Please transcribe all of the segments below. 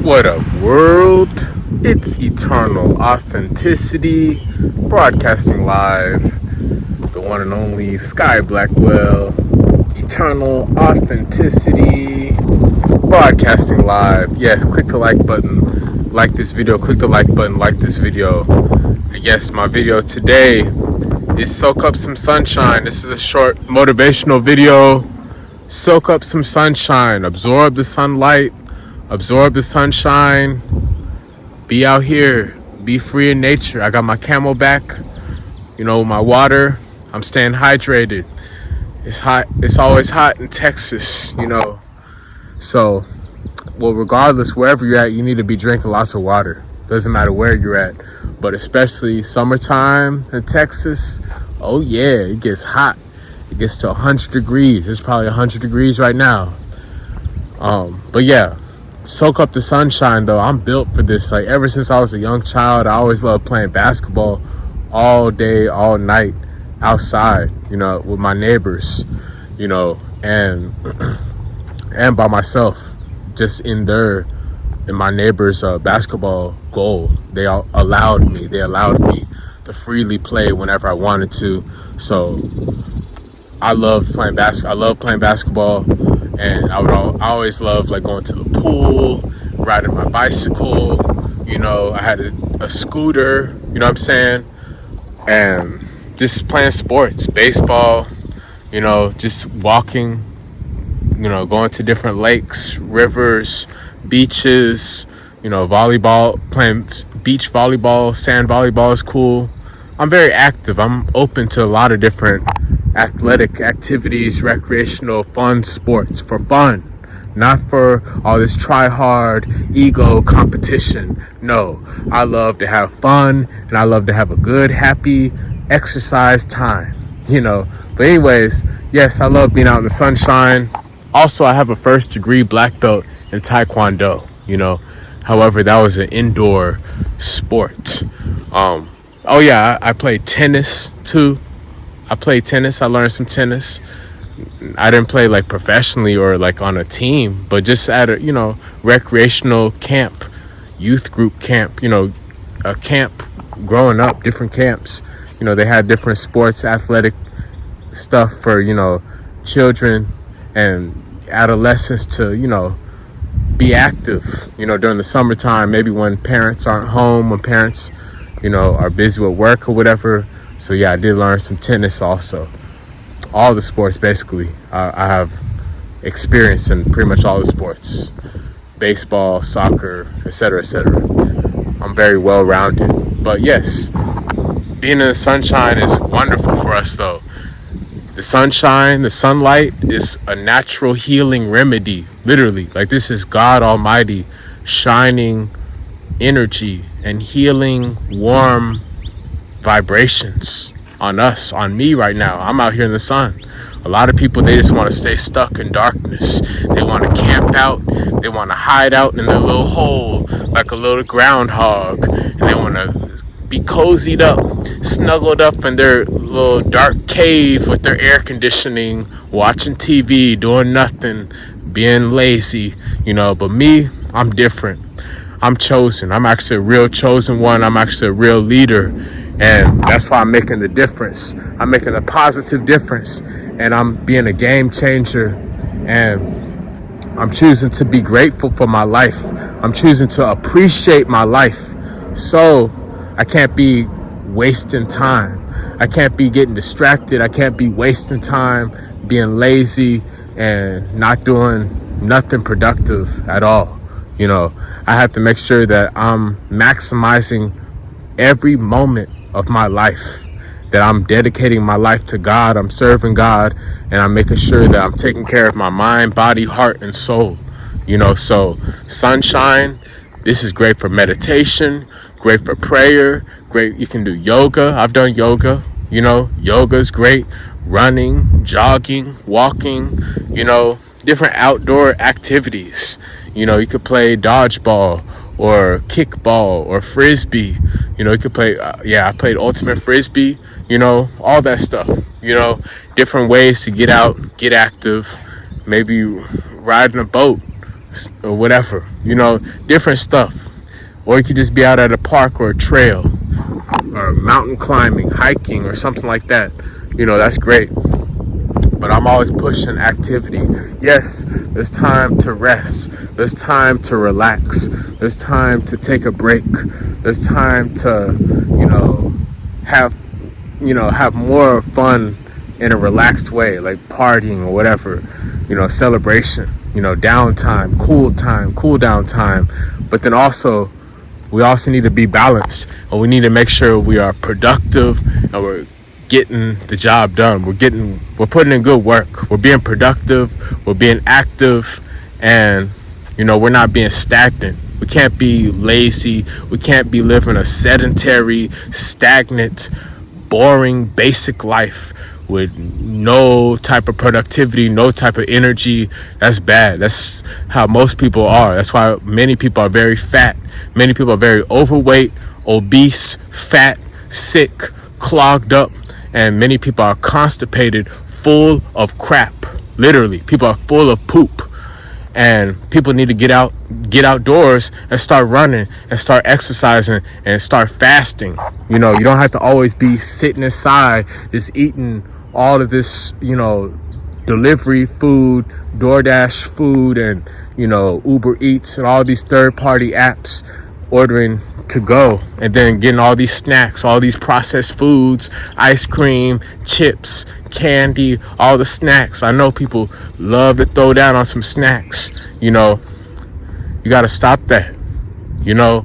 What up, world? It's Eternal Authenticity, broadcasting live. The one and only Sky Blackwell. Eternal Authenticity, broadcasting live. Yes, click the like button, like this video. Click the like button, like this video. And yes, my video today is soak up some sunshine. This is a short motivational video. Soak up some sunshine, absorb the sunlight, absorb the sunshine, be out here, be free in nature. I got my Camelback, my water. I'm staying hydrated. It's hot. It's always hot in Texas, So, regardless, wherever you're at, you need to be drinking lots of water. Doesn't matter where you're at, but especially summertime in Texas. Oh yeah, it gets hot. It gets to 100 degrees. It's probably 100 degrees right now. But yeah, soak up the sunshine though. I'm built for this. Like ever since I was a young child, I always loved playing basketball all day, all night, outside, with my neighbors, and by myself, just in my neighbor's basketball goal. They allowed me to freely play whenever I wanted to. So I loved playing basketball. I love playing basketball, and I always loved like going to the pool, riding my bicycle. I had a scooter. You know what I'm saying? And just playing sports, baseball. Just walking. Going to different lakes, rivers, beaches. Volleyball, playing beach volleyball, sand volleyball is cool. I'm very active. I'm open to a lot of different athletic activities, recreational, fun sports for fun, not for all this try hard ego competition. No, I love to have fun and I love to have a good, happy exercise time, But anyways, yes, I love being out in the sunshine. Also, I have a first degree black belt in Taekwondo, However, that was an indoor sport. I played tennis too. I learned some tennis. I didn't play like professionally or like on a team, but just at a, recreational camp, youth group camp, a camp growing up, different camps. They had different sports, athletic stuff for, children and adolescents to, be active, during the summertime, maybe when parents aren't home, when parents, are busy with work or whatever. So yeah, I did learn some tennis also. All the sports, basically. I have experience in pretty much all the sports. Baseball, soccer, etc., etc. I'm very well-rounded. But yes, being in the sunshine is wonderful for us though. The sunshine, the sunlight is a natural healing remedy. Literally, like this is God Almighty shining energy and healing warm vibrations on us, on me right now. I'm out here in the sun. A lot of people, they just want to stay stuck in darkness. They want to camp out. They want to hide out in their little hole like a little groundhog. And they want to be cozied up, snuggled up in their little dark cave with their air conditioning, watching TV, doing nothing, being lazy, But me, I'm different. I'm chosen. I'm actually a real chosen one. I'm actually a real leader. And that's why I'm making the difference. I'm making a positive difference. And I'm being a game changer. And I'm choosing to be grateful for my life. I'm choosing to appreciate my life. So I can't be wasting time. I can't be getting distracted. I can't be wasting time being lazy and not doing nothing productive at all. I have to make sure that I'm maximizing every moment of my life, that I'm dedicating my life to God, I'm serving God, and I'm making sure that I'm taking care of my mind, body, heart, and soul. So sunshine, this is great for meditation, great for prayer, great. You can do yoga. I've done yoga. Yoga's great. Running, jogging, walking, different outdoor activities. You could play dodgeball or kickball or frisbee. You could play, I played ultimate frisbee, all that stuff, different ways to get out, get active, maybe riding a boat, or whatever, different stuff. Or you could just be out at a park or a trail or mountain climbing, hiking, or something like that. That's great. But I'm always pushing activity. Yes, there's time to rest. There's time to relax. There's time to take a break. There's time to, have more fun in a relaxed way, like partying or whatever, celebration, downtime, cool down time. But then also, we also need to be balanced, and we need to make sure we are productive and we're getting the job done. We're putting in good work. We're being productive. We're being active, and we're not being stagnant. We can't be lazy. We can't be living a sedentary, stagnant, boring, basic life with no type of productivity, no type of energy. That's bad. That's how most people are. That's why many people are very fat. Many people are very overweight, obese, fat, sick, clogged up, and many people are constipated, full of crap. Literally, people are full of poop. And people need to get outdoors and start running and start exercising and start fasting. You don't have to always be sitting inside just eating all of this, delivery food, DoorDash food, and, Uber Eats and all these third-party apps, ordering to go, and then getting all these snacks, all these processed foods, ice cream, chips, candy, all the snacks. I know people love to throw down on some snacks. You got to stop that. You don't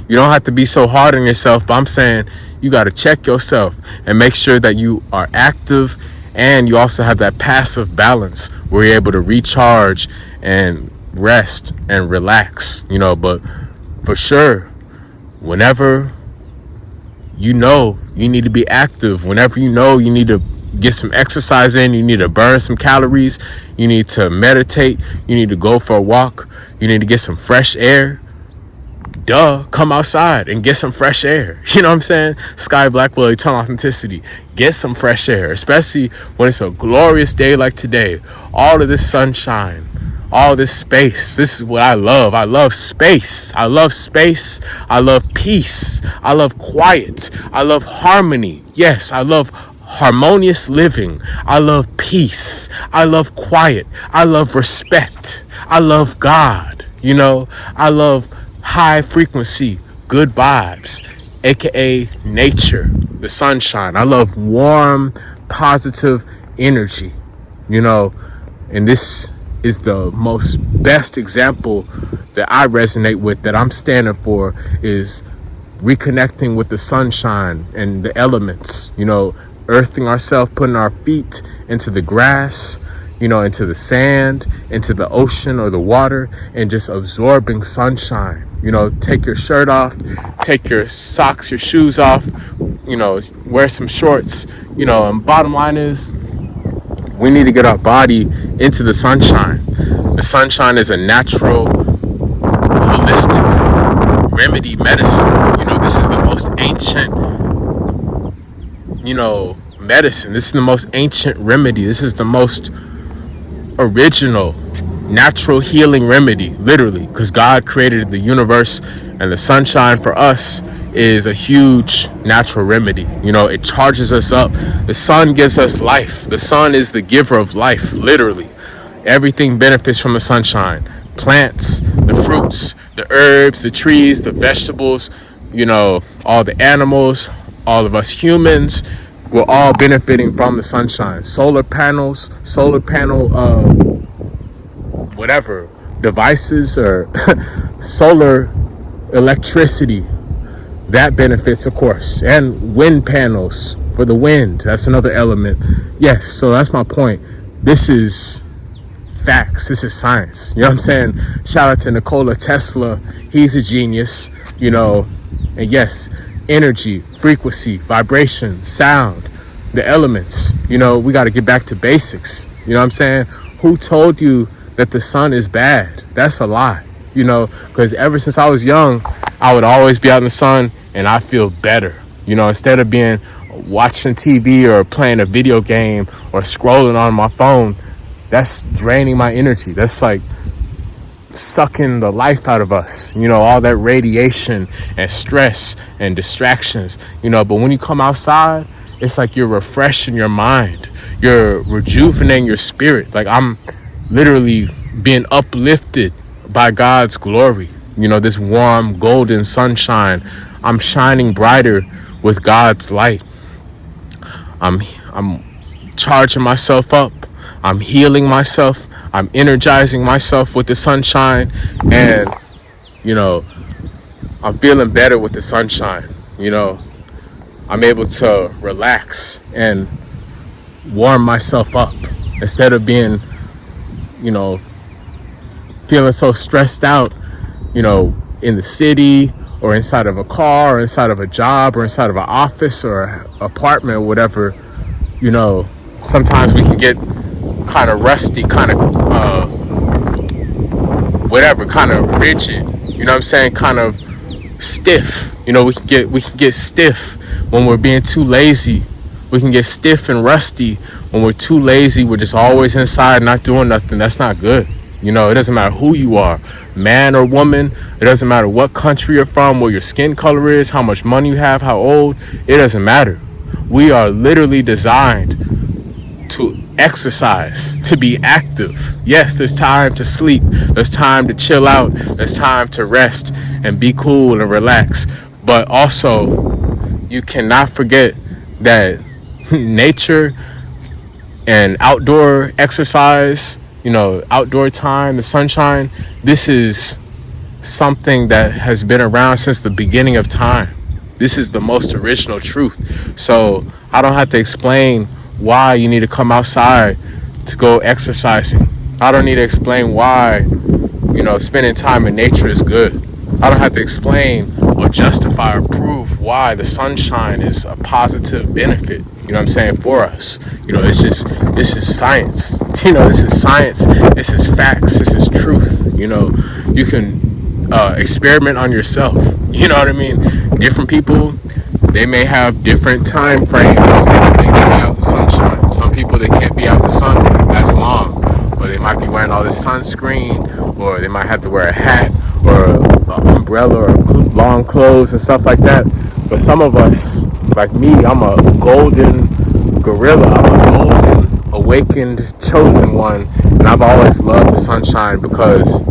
have to be so hard on yourself, but I'm saying you got to check yourself and make sure that you are active, and you also have that passive balance where you're able to recharge and rest and relax, but for sure, whenever you need to be active, whenever you need to get some exercise in, you need to burn some calories, you need to meditate, you need to go for a walk, you need to get some fresh air. Come outside and get some fresh air. You know what I'm saying? Sky Blackwell, Eternal Authenticity. Get some fresh air, especially when it's a glorious day like today. All of this sunshine, all this space. This is what I love. I love space. I love space. I love peace. I love quiet. I love harmony. Yes, I love harmonious living. I love peace. I love quiet. I love respect. I love God. I love high frequency, good vibes, aka nature, the sunshine. I love warm, positive energy, and this is the most best example that I resonate with, that I'm standing for, is reconnecting with the sunshine and the elements, earthing ourselves, putting our feet into the grass, into the sand, into the ocean or the water, and just absorbing sunshine. Take your shirt off, take your socks, your shoes off, wear some shorts, and bottom line is, we need to get our body into the sunshine. The sunshine is a natural, holistic remedy medicine. This is the most ancient, medicine. This is the most ancient remedy. This is the most original natural healing remedy, literally, because God created the universe, and the sunshine for us is a huge natural remedy. It charges us up. The sun gives us life. The sun is the giver of life, literally. Everything benefits from the sunshine. Plants, the fruits, the herbs, the trees, the vegetables, all the animals, all of us humans, we're all benefiting from the sunshine. Solar panel, whatever, devices, or solar electricity, that benefits, of course. And wind panels for the wind, that's another element. Yes, so that's my point. This is facts. This is science. You know what I'm saying? Shout out to Nikola Tesla. He's a genius, and yes, energy, frequency, vibration, sound, the elements. We got to get back to basics. You know what I'm saying? Who told you that the sun is bad? That's a lie. Because ever since I was young, I would always be out in the sun and I feel better. Instead of being watching TV or playing a video game or scrolling on my phone, that's draining my energy. That's like sucking the life out of us, all that radiation and stress and distractions, but when you come outside, it's like you're refreshing your mind, you're rejuvenating your spirit. Like I'm literally being uplifted by God's glory, this warm golden sunshine. I'm shining brighter with God's light. I'm charging myself up. I'm healing myself. I'm energizing myself with the sunshine, and I'm feeling better with the sunshine. I'm able to relax and warm myself up instead of being, feeling so stressed out, in the city or inside of a car or inside of a job or inside of an office or apartment or whatever. Sometimes we can get kind of rusty, kind of kind of rigid, what I'm saying, kind of stiff. We can get stiff when we're being too lazy. We can get stiff and rusty when we're too lazy. We're just always inside, not doing nothing. That's not good. It doesn't matter who you are, man or woman. It doesn't matter what country you're from, what your skin color is, how much money you have, how old. It doesn't matter. We are literally designed to exercise, to be active. Yes, there's time to sleep. There's time to chill out. There's time to rest and be cool and relax. But also, you cannot forget that nature and outdoor exercise, outdoor time, the sunshine, this is something that has been around since the beginning of time. This is the most original truth. So I don't have to explain why you need to come outside to go exercising. I don't need to explain why, spending time in nature is good. I don't have to explain or justify or prove why the sunshine is a positive benefit, for us. This is science. This is science. This is facts. This is truth. You can experiment on yourself. You know what I mean? Different people, they may have different time frames. They can be out in the sunshine. Some people, they can't be out in the sun as long, or they might be wearing all this sunscreen, or they might have to wear a hat or an umbrella or long clothes and stuff like that. But some of us, like me, I'm a golden gorilla. I'm a golden awakened chosen one, and I've always loved the sunshine because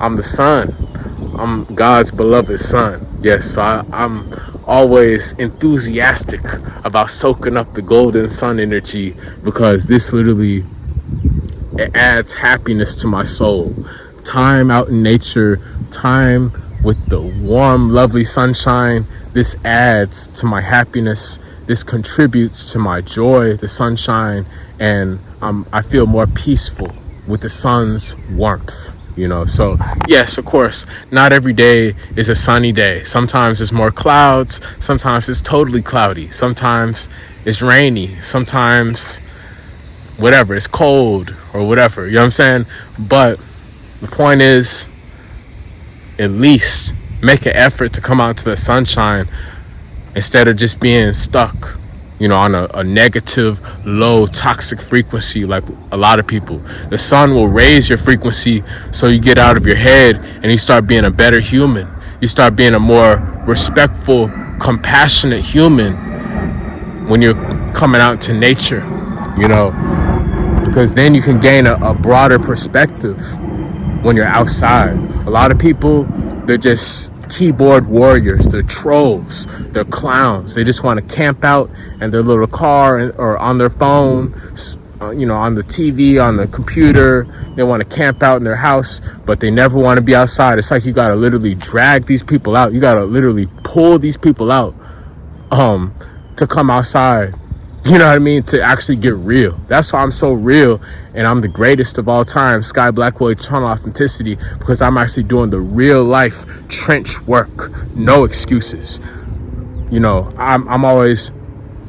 I'm the sun. I'm God's beloved son. Yes, so I'm always enthusiastic about soaking up the golden sun energy, because this literally, it adds happiness to my soul. Time out in nature, time with the warm, lovely sunshine, this adds to my happiness. This contributes to my joy, the sunshine, and I feel more peaceful with the sun's warmth. So yes, of course, not every day is a sunny day. Sometimes there's more clouds. Sometimes it's totally cloudy. Sometimes it's rainy. Sometimes whatever, it's cold or whatever. You know what I'm saying? But the point is, at least make an effort to come out to the sunshine instead of just being stuck, on a negative, low, toxic frequency like a lot of people. The sun will raise your frequency so you get out of your head and you start being a better human. You start being a more respectful, compassionate human when you're coming out to nature, because then you can gain a broader perspective when you're outside. A lot of people, they're just keyboard warriors. They're trolls. They're clowns. They just want to camp out in their little car or on their phone, on the TV, on the computer. They want to camp out in their house, but they never want to be outside. It's like you got to literally drag these people out. You got to literally pull these people out to come outside. You know what I mean? To actually get real. That's why I'm so real, and I'm the greatest of all time, Sky Blackwell, Eternal Authenticity, because I'm actually doing the real life trench work. No excuses. I'm always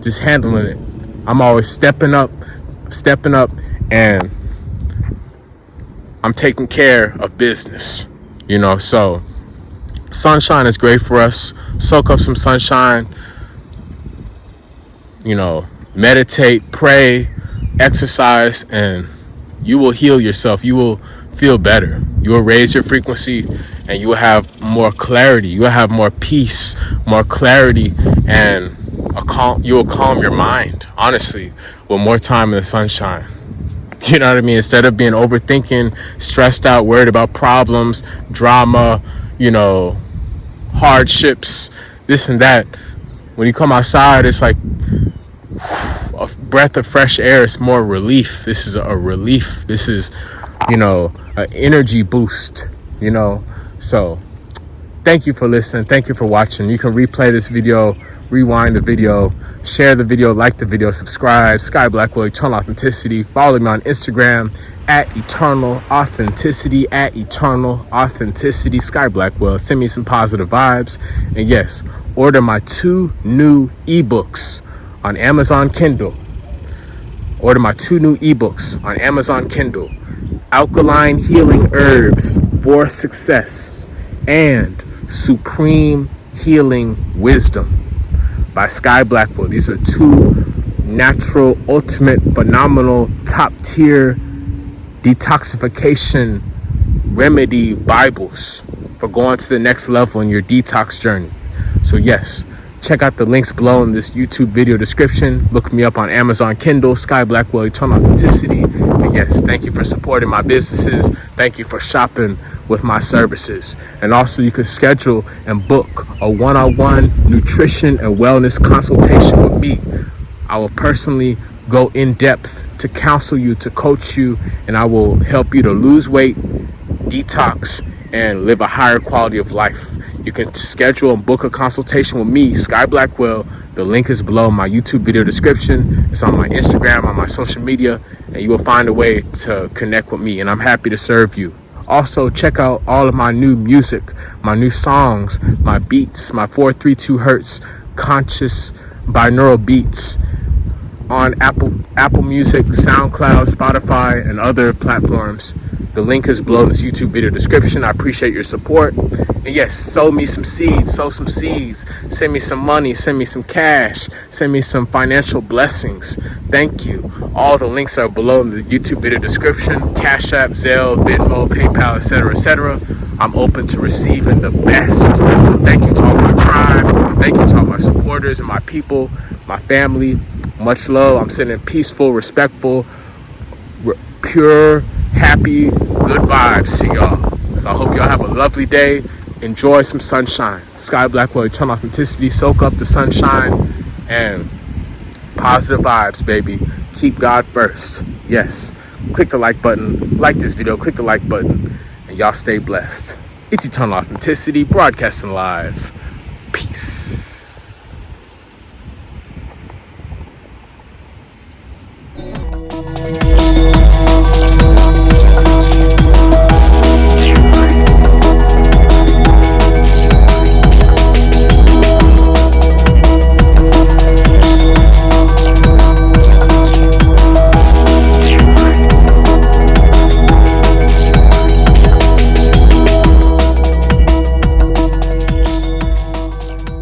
just handling it. I'm always stepping up, and I'm taking care of business. So sunshine is great for us. Soak up some sunshine. Meditate, pray, exercise, and You will heal yourself. You will feel better. You will raise your frequency, and you will have more clarity. You will have more peace, more clarity, and you will calm your mind, honestly, with more time in the sunshine. You know what I mean? Instead of being overthinking, stressed out, worried about problems, drama, hardships, this and that. When you come outside, it's like a breath of fresh air. It's more relief. This is a relief. This is, an energy boost, So thank you for listening. Thank you for watching. You can replay this video, rewind the video, share the video, like the video, subscribe. Sky Blackwell, Eternal Authenticity. Follow me on Instagram at Eternal Authenticity, Sky Blackwell. Send me some positive vibes. And yes, order my 2 new ebooks on Amazon Kindle. Order my 2 new ebooks on Amazon Kindle. Alkaline Healing Herbs for Success and Supreme Healing Wisdom by Sky Blackwell. These are 2 natural, ultimate, phenomenal, top tier detoxification remedy Bibles for going to the next level in your detox journey. So yes, check out the links below in this YouTube video description. Look me up on Amazon Kindle, Sky Blackwell, Eternal Authenticity. And yes, thank you for supporting my businesses. Thank you for shopping with my services. And also you can schedule and book a one-on-one nutrition and wellness consultation with me. I will personally go in depth to counsel you, to coach you, and I will help you to lose weight, detox, and live a higher quality of life. You can schedule and book a consultation with me, Sky Blackwell. The link is below my YouTube video description. It's on my Instagram, on my social media, and you will find a way to connect with me, and I'm happy to serve you. Also, check out all of my new music, my new songs, my beats, my 432 hertz conscious binaural beats on Apple Music, SoundCloud, Spotify, and other platforms. The link is below this YouTube video description. I appreciate your support. And yes, sow me some seeds, sow some seeds. Send me some money, send me some cash, send me some financial blessings. Thank you. All the links are below in the YouTube video description. Cash App, Zelle, Venmo, PayPal, etc., etc. I'm open to receiving the best. So thank you to all my tribe. Thank you to all my supporters and my people, my family. Much love. I'm sending peaceful, respectful, pure, happy, good vibes to y'all. So I hope y'all have a lovely day. Enjoy some sunshine. Sky Blackwell, Eternal Authenticity. Soak up the sunshine and positive vibes, baby. Keep God first. Yes. Click the like button. Like this video. Click the like button. And y'all stay blessed. It's Eternal Authenticity, broadcasting live. Peace.